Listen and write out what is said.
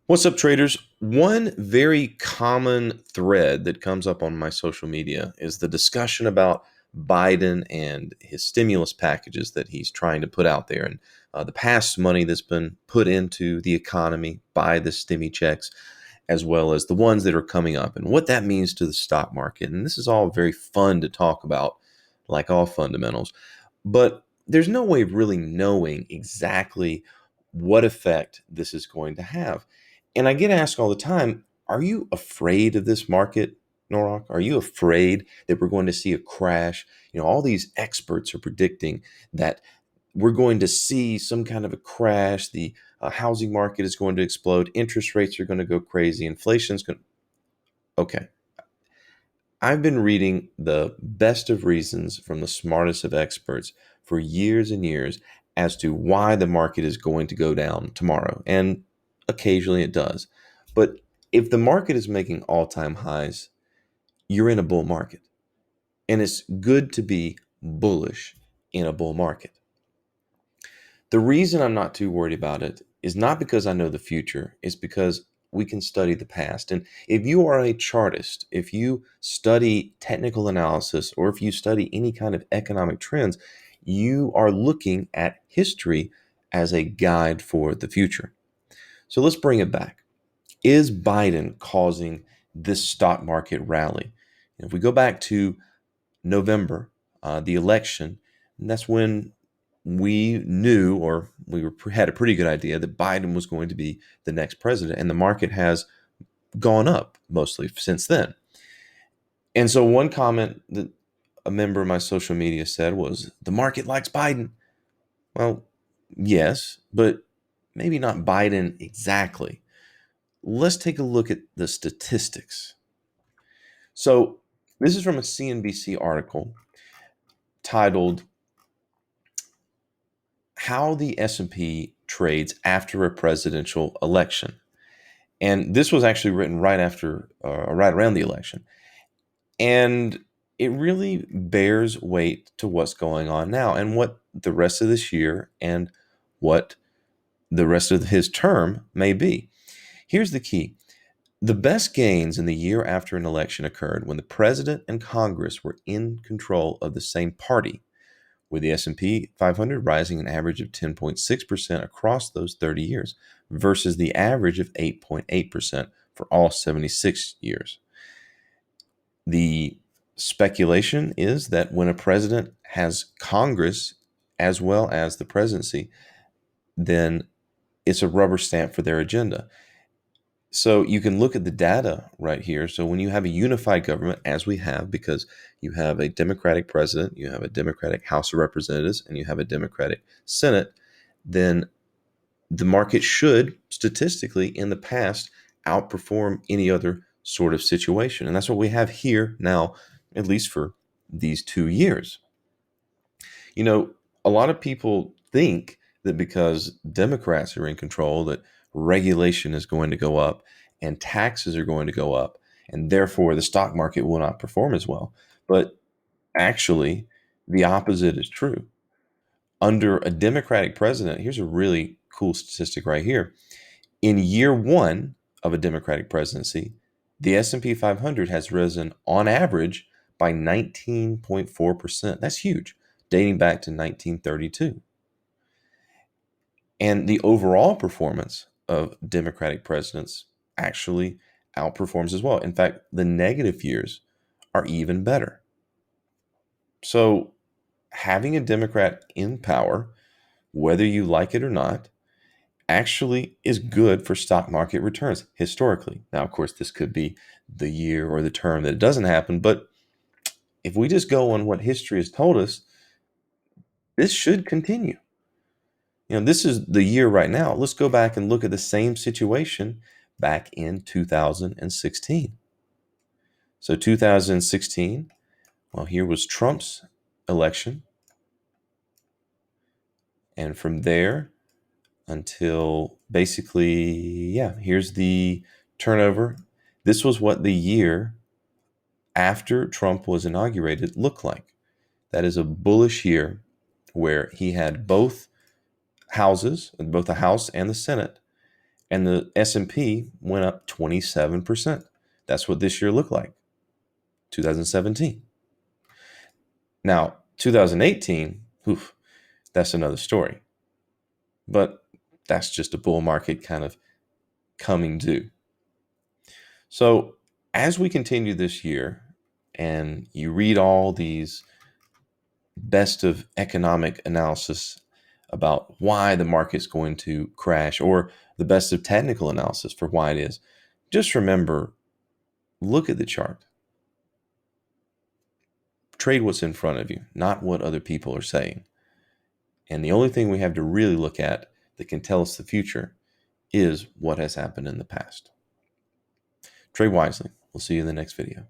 What's up, traders? One very common thread that comes up on my social media is the discussion about Biden and his stimulus packages that he's trying to put out there, and the past money that's been put into the economy by the stimmy checks, as well as the ones that are coming up, and what that means to the stock market. And this is all very fun to talk about, like all fundamentals, but there's no way of really knowing exactly what effect this is going to have. And I get asked all the time, are you afraid of this market, Norok? Are you afraid that we're going to see a crash? All these experts are predicting that we're going to see some kind of a crash. The housing market is going to explode. Interest rates are going to go crazy. Inflation's going to. Okay. I've been reading the best of reasons from the smartest of experts for years and years as to why the market is going to go down tomorrow. And occasionally it does. But if the market is making all time highs, you're in a bull market. And it's good to be bullish in a bull market. The reason I'm not too worried about it is not because I know the future, it's because we can study the past. And if you are a chartist, if you study technical analysis, or if you study any kind of economic trends, you are looking at history as a guide for the future. So let's bring it back. Is Biden causing this stock market rally? If we go back to November, the election, and that's when we knew, or had a pretty good idea, that Biden was going to be the next president, and the market has gone up mostly since then. And so one comment that a member of my social media said was, the market likes Biden. Well, yes, but maybe not Biden exactly. Let's take a look at the statistics. So this is from a CNBC article titled How the S&P Trades After a Presidential Election. And this was actually written right around the election. And it really bears weight to what's going on now and what the rest of this year and what the rest of his term may be. Here's the key. The best gains in the year after an election occurred when the president and Congress were in control of the same party, with the S&P 500 rising an average of 10.6% across those 30 years versus the average of 8.8% for all 76 years. The speculation is that when a president has Congress as well as the presidency, then it's a rubber stamp for their agenda. So you can look at the data right here. So when you have a unified government, as we have, because you have a Democratic president, you have a Democratic House of Representatives, and you have a Democratic Senate, then the market should statistically in the past outperform any other sort of situation. And that's what we have here now, at least for these 2 years. A lot of people think that because Democrats are in control, that regulation is going to go up and taxes are going to go up, and therefore the stock market will not perform as well. But actually, the opposite is true. Under a Democratic president, here's a really cool statistic right here. In year one of a Democratic presidency, the S&P 500 has risen on average by 19.4%. That's huge, dating back to 1932. And the overall performance of Democratic presidents actually outperforms as well. In fact, the negative years are even better. So having a Democrat in power, whether you like it or not, actually is good for stock market returns historically. Now, of course, this could be the year or the term that it doesn't happen, but if we just go on what history has told us, this should continue. This is the year right now. Let's go back and look at the same situation back in 2016. So 2016, well, here was Trump's election. And from there until basically, here's the turnover. This was what the year after Trump was inaugurated looked like. That is a bullish year where he had both houses, both the House and the Senate, And the S&P went up 27%. That's what this year looked like, 2017. Now, 2018, oof, that's another story. But that's just a bull market kind of coming due. So as we continue this year and you read all these best of economic analysis about why the market's going to crash, or the best of technical analysis for why it is, just remember, look at the chart. Trade what's in front of you, not what other people are saying. And the only thing we have to really look at that can tell us the future is what has happened in the past. Trade wisely. We'll see you in the next video.